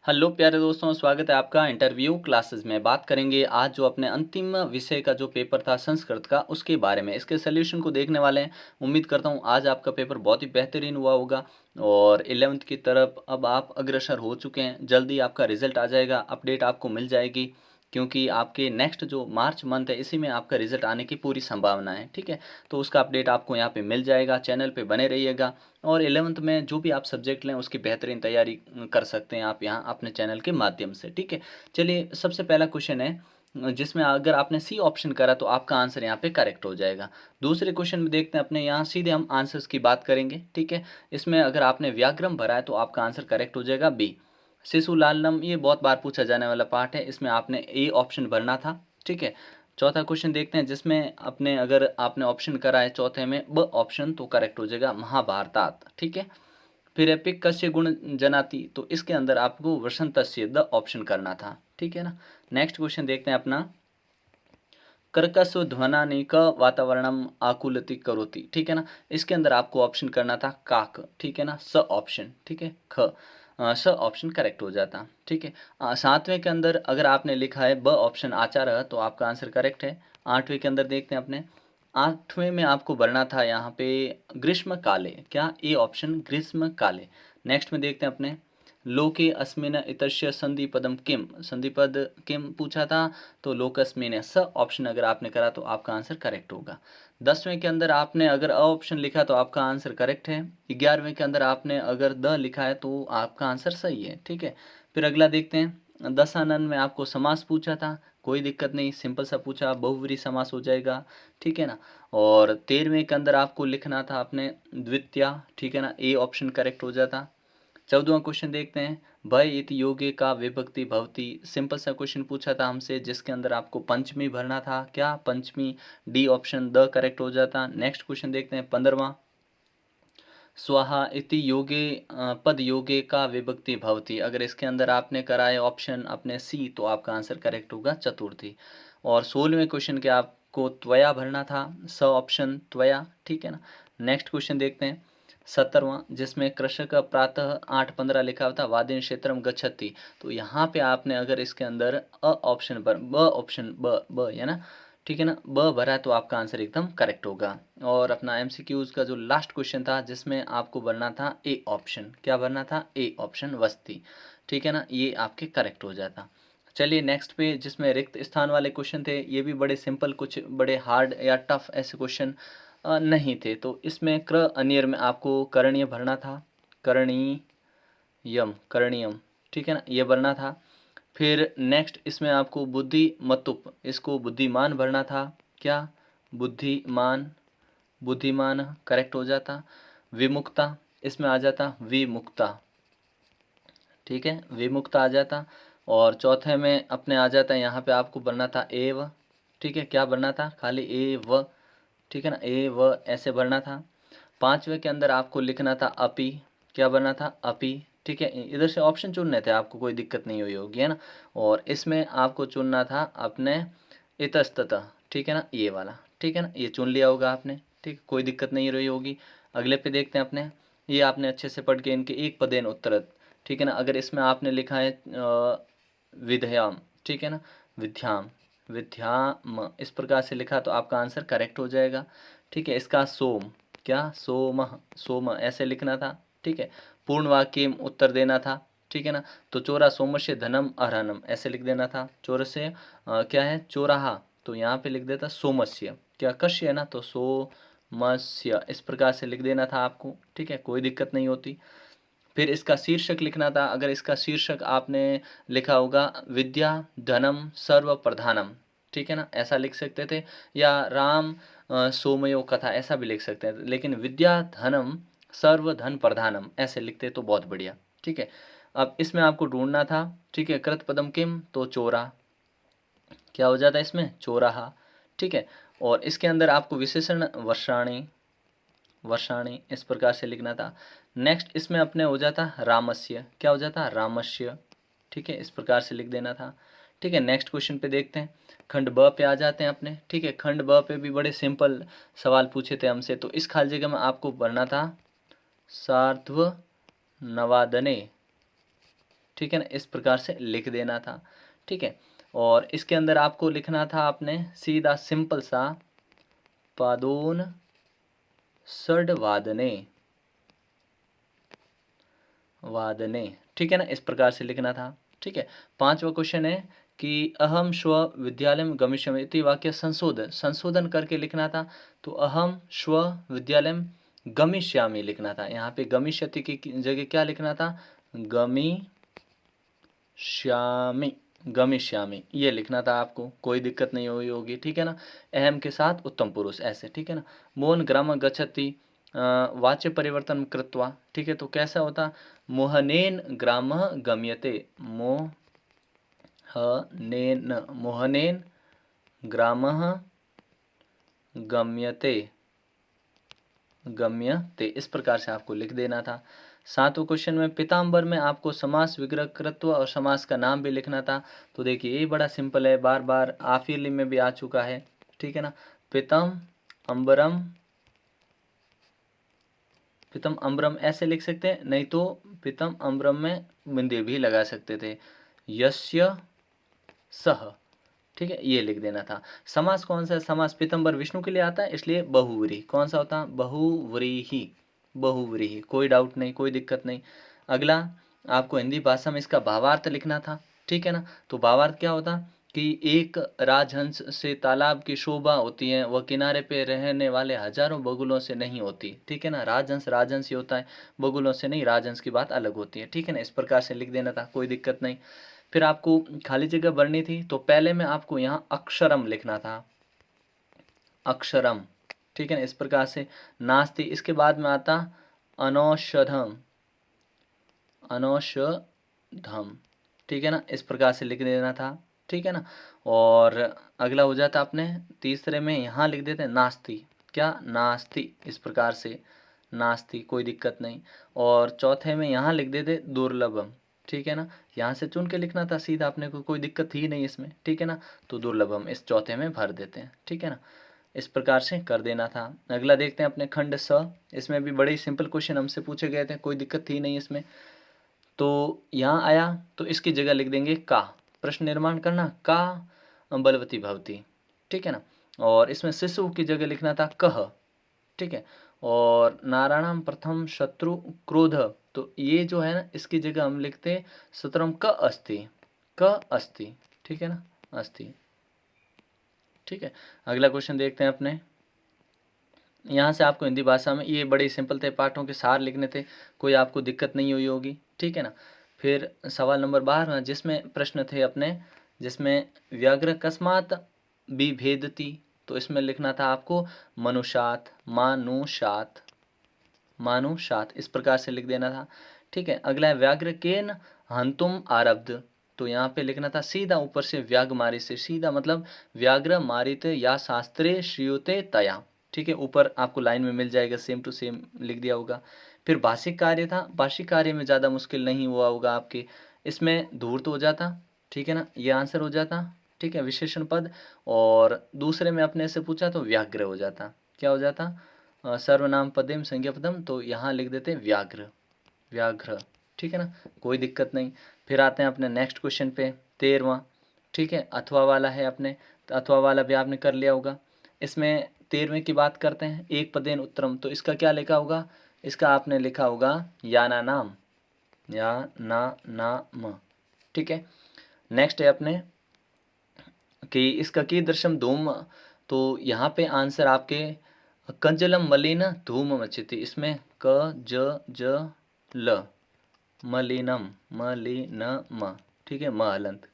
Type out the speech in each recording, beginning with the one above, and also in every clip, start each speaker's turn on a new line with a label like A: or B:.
A: Hello प्यारे दोस्तों, स्वागत है आपका इंटरव्यू क्लासेस में। बात करेंगे आज जो अपने अंतिम विषय का जो पेपर था संस्कृत का, उसके बारे में इसके सॉल्यूशन को देखने वाले हैं। उम्मीद करता हूँ आज आपका पेपर बहुत ही बेहतरीन हुआ होगा और 11वीं की तरफ अब आप अग्रसर हो चुके हैं। जल्दी आपका रिजल्ट आ जाएगा, अपडेट आपको मिल जाएगी, क्योंकि आपके नेक्स्ट जो मार्च मंथ है इसी में आपका रिजल्ट आने की पूरी संभावना है। ठीक है, तो उसका अपडेट आपको यहाँ पे मिल जाएगा। चैनल पे बने रहिएगा और 11वीं में जो भी आप सब्जेक्ट लें उसकी बेहतरीन तैयारी कर सकते हैं आप यहाँ अपने चैनल के माध्यम से। ठीक है, चलिए सबसे पहला क्वेश्चन है जिसमें अगर आपने सी ऑप्शन करा तो आपका आंसर यहाँ पे करेक्ट हो जाएगा। दूसरे क्वेश्चन में देखते हैं अपने यहाँ सीधे हम आंसर्स की बात करेंगे। ठीक है, इसमें अगर आपने व्याग्रम भरा है तो आपका आंसर करेक्ट हो जाएगा बी। शिशुलालम, ये बहुत बार पूछा जाने वाला पार्ट है, इसमें आपने ए ऑप्शन भरना था। ठीक है, चौथा क्वेश्चन देखते हैं जिसमें अपने अगर आपने ऑप्शन करा है चौथे में ब ऑप्शन तो करेक्ट हो जाएगा महाभारतात। ठीक है, फिर एपिक कस्य गुण जनाति, तो इसके अंदर आपको वसंतस्य द ऑप्शन करना था। ठीक है ना। नेक्स्ट क्वेश्चन देखते हैं अपना कर्कस्व ध्वनानि क वातावरणम आकुलति करोति। ठीक है ना, इसके अंदर आपको ऑप्शन करना था काक। ठीक है ना, स ऑप्शन। ठीक है, ख स ऑप्शन करेक्ट हो जाता। ठीक है, सातवें के अंदर अगर आपने लिखा है ब ऑप्शन आचार तो आपका आंसर करेक्ट है। आठवें के अंदर देखते हैं अपने आठवें में आपको भरना था यहाँ पे ग्रीष्म काले, क्या ए ऑप्शन ग्रीष्म काले। नेक्स्ट में देखते हैं अपने लोके अस्मिन इतस्य संधिपदम किम, संधिपद किम पूछा था तो लोकस्मिन स ऑप्शन अगर आपने करा तो आपका आंसर करेक्ट होगा। 10वें के अंदर आपने अगर अ ऑप्शन लिखा तो आपका आंसर करेक्ट है। 11वें के अंदर आपने अगर द लिखा है तो आपका आंसर सही है। ठीक है, फिर अगला देखते हैं दशानन में आपको समास पूछा था, कोई दिक्कत नहीं, सिंपल सा पूछा, बहुव्रीहि समास हो जाएगा। ठीक है ना। और 13वें के अंदर आपको लिखना था अपने द्वितीया। ठीक है ना, ए ऑप्शन करेक्ट हो जाता। 14वां क्वेश्चन देखते हैं भय इति योगे का विभक्ति भवति, सिंपल सा क्वेश्चन पूछा था हमसे जिसके अंदर आपको पंचमी भरना था, क्या पंचमी, डी ऑप्शन द करेक्ट हो जाता। नेक्स्ट क्वेश्चन देखते हैं 15वां स्वाहा इति योगे पद योगे का विभक्ति भवति, अगर इसके अंदर आपने कराए ऑप्शन अपने सी तो आपका आंसर करेक्ट होगा चतुर्थी। और 16वें क्वेश्चन के आपको त्वया भरना था, स ऑप्शन त्वया। ठीक है ना। नेक्स्ट क्वेश्चन देखते हैं 17वां जिसमें कृषक प्रातः 8:15 लिखा हुआ था वादिन क्षेत्रम गच्छति, तो यहाँ पे आपने अगर इसके अंदर अ ऑप्शन पर ब ऑप्शन ब है ना, ठीक है ना, ब भरा है तो आपका आंसर एकदम करेक्ट होगा। और अपना एमसीक्यूज का जो लास्ट क्वेश्चन था जिसमें आपको भरना था ए ऑप्शन, क्या भरना था ए ऑप्शन वस्ती। ठीक है ना, ये आपके करेक्ट हो जाता। चलिए नेक्स्ट पे जिसमें रिक्त स्थान वाले क्वेश्चन थे, ये भी बड़े सिंपल, कुछ बड़े हार्ड या टफ ऐसे क्वेश्चन नहीं थे। तो इसमें क्र अनियर में आपको करणीय भरना था, करणीयम करणीयम, ठीक है ना, ये भरना था। फिर नेक्स्ट इसमें आपको बुद्धिमतुप, इसको बुद्धिमान भरना था, क्या बुद्धिमान, बुद्धिमान करेक्ट हो जाता। विमुक्ता, इसमें आ जाता विमुक्ता। ठीक है, विमुक्ता आ जाता। और चौथे में अपने आ जाता है यहाँ पे आपको भरना था एव। ठीक है, क्या भरना था, खाली ए व। ठीक है ना, ए व ऐसे भरना था। पांचवे के अंदर आपको लिखना था अपि, क्या भरना था अपि। ठीक है, इधर से ऑप्शन चुनने थे आपको, कोई दिक्कत नहीं हुई होगी, है ना। और इसमें आपको चुनना था अपने इतस्ततः। ठीक है ना, ये वाला। ठीक है ना, ये चुन लिया होगा आपने। ठीक, कोई दिक्कत नहीं रही होगी। अगले पे देखते हैं अपने, ये आपने अच्छे से पढ़ के इनके एक पदेन उत्तर। ठीक है ना, अगर इसमें आपने लिखा है विधयाम, ठीक है ना, विद्याम, विद्याम इस प्रकार से लिखा तो आपका आंसर करेक्ट हो जाएगा। ठीक है, इसका सोम, क्या सोम, सोम ऐसे लिखना था। ठीक है, पूर्ण वाक्य में उत्तर देना था। ठीक है ना, तो चोरा सोमस्य धनम अरहनम ऐसे लिख देना था। चोर से क्या है चोराहा, तो यहाँ पे लिख देता सोमस्य, क्या कश्य है ना, तो सोमस्य इस प्रकार से लिख देना था आपको। ठीक है, कोई दिक्कत नहीं होती। फिर इसका शीर्षक लिखना था, अगर इसका शीर्षक आपने लिखा होगा विद्या धनम सर्व प्रधानम, ठीक है ना, ऐसा लिख सकते थे, या राम सोमयो कथा ऐसा भी लिख सकते हैं, लेकिन विद्या धनम सर्व धन प्रधानम ऐसे लिखते तो बहुत बढ़िया। ठीक है, अब इसमें आपको ढूंढना था, ठीक है, कृत पदम किम, तो चोरा, क्या हो जाता है इसमें चोराहा। ठीक है, और इसके अंदर आपको विशेषण वर्षाणी, वर्षाणी इस प्रकार से लिखना था। नेक्स्ट इसमें अपने हो जाता रामस्य, क्या हो जाता रामस्य। ठीक है, इस प्रकार से लिख देना था। ठीक है, नेक्स्ट क्वेश्चन पे देखते हैं, खंड ब पे आ जाते हैं अपने। ठीक है, खंड ब पे भी बड़े सिंपल सवाल पूछे थे हमसे, तो इस खाली जगह में आपको भरना था सार्ध्व नवादने। ठीक है ना, इस प्रकार से लिख देना था। ठीक है, और इसके अंदर आपको लिखना था आपने सीधा सिंपल सा पादोन षड्वादने वादने, ठीक है ना, इस प्रकार से लिखना था। ठीक है, पांचवा क्वेश्चन है कि अहम श्व विद्यालयम गमिष्यामि इति वाक्य संशोधन करके लिखना था। तो अहम श्व विद्यालयम गमिष्यामि लिखना था। यहाँ पे गमिष्यति की जगह क्या लिखना था, गमिष्यामि, गमिष्यामि ये लिखना था आपको, कोई दिक्कत नहीं हुई होगी। ठीक है ना, अहम के साथ उत्तम पुरुष ऐसे। ठीक है ना, मोहन ग्राम गच्छति वाच्य परिवर्तन कृत्वा। ठीक है, तो कैसा होता, मोहनेन ग्राम गम्यते, मोहनेन ग्राम गम्यते, इस प्रकार से आपको लिख देना था। सातवें क्वेश्चन में पीताम्बर में आपको समास विग्रह कृत्व और समास का नाम भी लिखना था। तो देखिए ये बड़ा सिंपल है, बार बार आफिली में भी आ चुका है। ठीक है ना, पीतम अम्बरम ऐसे लिख सकते हैं, नहीं तो पीतम अम्बरम में बिंदी भी लगा सकते थे, यस्य सह। ठीक है, ये लिख देना था। समास कौन सा है, समास पीतम्बर विष्णु के लिए आता है, इसलिए बहुव्रीहि। कौन सा होता है, बहुव्रीहि, बहुव्रीहि, कोई डाउट नहीं, कोई दिक्कत नहीं। अगला आपको हिंदी भाषा में इसका भावार्थ लिखना था। ठीक है ना, तो भावार्थ क्या होता कि एक राजहंस से तालाब की शोभा होती है, वह किनारे पे रहने वाले हजारों बगुलों से नहीं होती। ठीक है ना, राजहंस राजहंस ही होता है, बगुलों से नहीं, राजहंस की बात अलग होती है। ठीक है ना, इस प्रकार से लिख देना था, कोई दिक्कत नहीं। फिर आपको खाली जगह भरनी थी, तो पहले में आपको यहाँ अक्षरम लिखना था, अक्षरम। ठीक है ना, इस प्रकार से नास्ति, इसके बाद में आता अनौषधम, अनौषधम। ठीक है ना, इस प्रकार से लिख देना था। ठीक है ना, और अगला हो जाता अपने तीसरे में यहाँ लिख देते हैं नास्ति, क्या, नास्ति, इस प्रकार से नास्ति, कोई दिक्कत नहीं। और चौथे में यहाँ लिख देते दुर्लभम। ठीक है ना, यहाँ से चुन के लिखना था सीधा, अपने को कोई दिक्कत ही नहीं इसमें। ठीक है ना, तो दुर्लभम इस चौथे में भर देते हैं। ठीक है ना, इस प्रकार से कर देना था। अगला देखते हैं अपने खंड स, इसमें भी बड़े सिंपल क्वेश्चन हमसे पूछे गए थे, कोई दिक्कत थी नहीं इसमें। तो यहाँ आया तो इसकी जगह लिख देंगे का, प्रश्न निर्माण करना, का बलवती भवती। ठीक है ना, और इसमें शिशु की जगह लिखना था कह। ठीक है, और नारायणम प्रथम शत्रु क्रोध, तो ये जो है ना, इसकी जगह हम लिखते शत्रम क अस्ति, क अस्ति। ठीक है ना, अस्ति। ठीक है, अगला क्वेश्चन देखते हैं अपने। यहाँ से आपको हिंदी भाषा में ये बड़े सिंपल थे, पाठों के सार लिखने थे, कोई आपको दिक्कत नहीं हुई होगी। ठीक है ना, फिर सवाल नंबर 12 जिसमें प्रश्न थे अपने, जिसमें व्याघ्र कस्मात विभेदति, तो इसमें लिखना था आपको मनुषात, मानुषात, मानुषात, इस प्रकार से लिख देना था। ठीक है, अगला है व्याघ्र केन हंतुम आरब्ध, तो यहाँ पे लिखना था सीधा ऊपर से व्याघ्र मारी से, सीधा मतलब व्याघ्र मारित या शास्त्रे श्रियुते तया। ठीक है, ऊपर आपको लाइन में मिल जाएगा, सेम टू सेम लिख दिया होगा। फिर भाषिक कार्य था, भाषिक कार्य में ज़्यादा मुश्किल नहीं हुआ होगा आपके, इसमें धूर्त हो जाता। ठीक है ना, ये आंसर हो जाता। ठीक है, विशेषण पद, और दूसरे में अपने से पूछा तो व्याघ्र हो जाता, क्या हो जाता, सर्वनाम पदम संज्ञा पदम, तो यहाँ लिख देते व्याघ्र, व्याघ्र। ठीक है ना, कोई दिक्कत नहीं। फिर आते हैं अपने नेक्स्ट क्वेश्चन पे, 13वां। ठीक है, अथवा वाला है अपने, तो अथवा वाला भी आपने कर लिया होगा। इसमें 13वें की बात करते हैं, एक पदेन उत्तरम, तो इसका क्या लिखा होगा, इसका आपने लिखा होगा याना नाम, या ना नाम। ठीक है, नेक्स्ट है अपने कि इसका कीदृशम धूम, तो यहाँ पे आंसर आपके कंजलम मलिन धूम मचिति, इसमें क ज ल, मलिनम, मलिनम। ठीक है, म हलंत,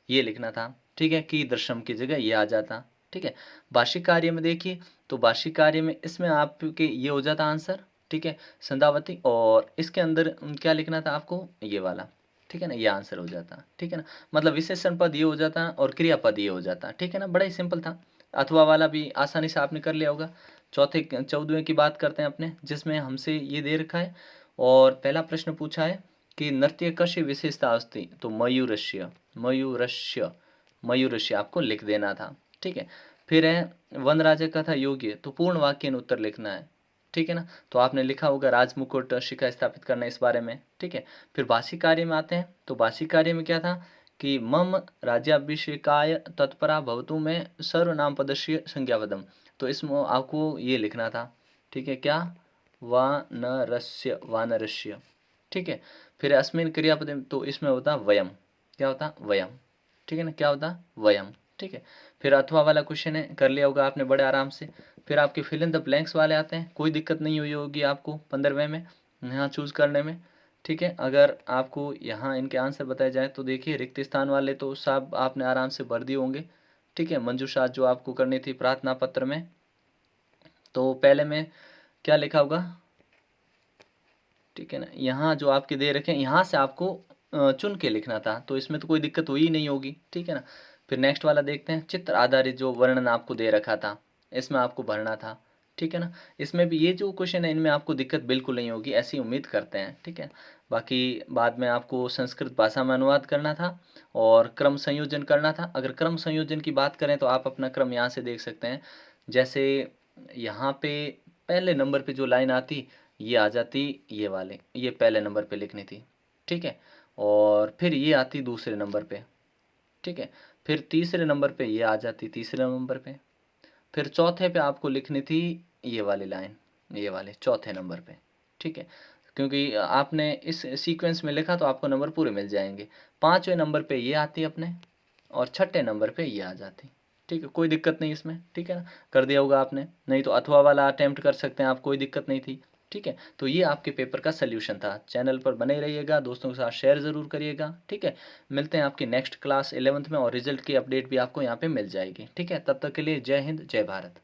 A: ये लिखना था। ठीक है, कीदृशम की जगह ये आ जाता। ठीक है, भाषिक कार्य में देखिए, तो भाषिक कार्य में इसमें आपके ये हो जाता आंसर। ठीक है, संध्यावती, और इसके अंदर क्या लिखना था आपको, ये वाला। ठीक है ना, ये आंसर हो जाता। ठीक है ना, मतलब विशेषण पद ये हो जाता और क्रियापद ये हो जाता। ठीक है ना, बड़ा ही सिंपल था। अथवा वाला भी आसानी से आपने कर लिया होगा। 14वें की बात करते हैं अपने, जिसमें हमसे ये दे रखा है, और पहला प्रश्न पूछा है कि नृत्य कस्य विशेषता अस्ति, तो मयूरस्य, मयूरस्य, मयूरस्य आपको लिख देना था। ठीक है, फिर है वन राजा कथा योग्य, तो पूर्ण वाक्य उत्तर लिखना है, ठीक है ना। तो आपने लिखा होगा राज मुकुट शिखा स्थापित करना इस बारे में, ठीक है। फिर भाषिक कार्य में आते हैं, तो भाषिक कार्य में क्या था कि मम राज्याभिषेकाय तत्परा भवतु में सर्वनाम पदस्य संज्ञापदम। तो इसमें आपको ये लिखना था, ठीक है, क्या, वानरस्य, वानरस्य, ठीक है। फिर अस्मिन क्रियापद, तो इसमें होता वयम, क्या होता वयम, ठीक है ना, क्या होता वयम, ठीक है। फिर अथवा वाला क्वेश्चन है, कर लिया होगा आपने बड़े आराम से। फिर आपके फिल इन द ब्लैंक्स वाले आते हैं, कोई दिक्कत नहीं हुई होगी आपको 15वें में यहाँ चूज़ करने में, ठीक है। अगर आपको यहाँ इनके आंसर बताए जाए तो देखिए रिक्त स्थान वाले तो सब आपने आराम से भर दिए होंगे, ठीक है। मंजूषा जो आपको करनी थी प्रार्थना पत्र में, तो पहले में क्या लिखा होगा, ठीक है ना, यहाँ जो आपके दे रखे हैं यहाँ से आपको चुन के लिखना था, तो इसमें तो कोई दिक्कत हुई ही नहीं होगी, ठीक है ना। फिर नेक्स्ट वाला देखते हैं, चित्र आधारित जो वर्णन आपको दे रखा था इसमें आपको भरना था, ठीक है ना। इसमें भी ये जो क्वेश्चन है इनमें आपको दिक्कत बिल्कुल नहीं होगी, ऐसी उम्मीद करते हैं, ठीक है। बाकी बाद में आपको संस्कृत भाषा में अनुवाद करना था और क्रम संयोजन करना था। अगर क्रम संयोजन की बात करें तो आप अपना क्रम यहाँ से देख सकते हैं, जैसे यहाँ पे पहले नंबर पे जो लाइन आती ये आ जाती, ये वाले ये पहले नंबर पे लिखनी थी, ठीक है। और फिर ये आती दूसरे नंबर पे, ठीक है। फिर तीसरे नंबर पे ये आ जाती तीसरे नंबर पे। फिर चौथे पे आपको लिखनी थी ये वाली लाइन, ये वाले चौथे नंबर पे, ठीक है। क्योंकि आपने इस सीक्वेंस में लिखा तो आपको नंबर पूरे मिल जाएंगे। पाँचवें नंबर पे ये आती अपने और छठे नंबर पे ये आ जाती, ठीक है। कोई दिक्कत नहीं इसमें, ठीक है ना, कर दिया होगा आपने। नहीं तो अथवा वाला अटेम्प्ट कर सकते हैं आप, कोई दिक्कत नहीं थी, ठीक है। तो ये आपके पेपर का सल्यूशन था। चैनल पर बने रहिएगा, दोस्तों के साथ शेयर ज़रूर करिएगा, ठीक है। मिलते हैं आपकी नेक्स्ट क्लास 11th में और रिजल्ट की अपडेट भी आपको यहाँ पे मिल जाएगी, ठीक है। तब तक के लिए जय हिंद, जय भारत।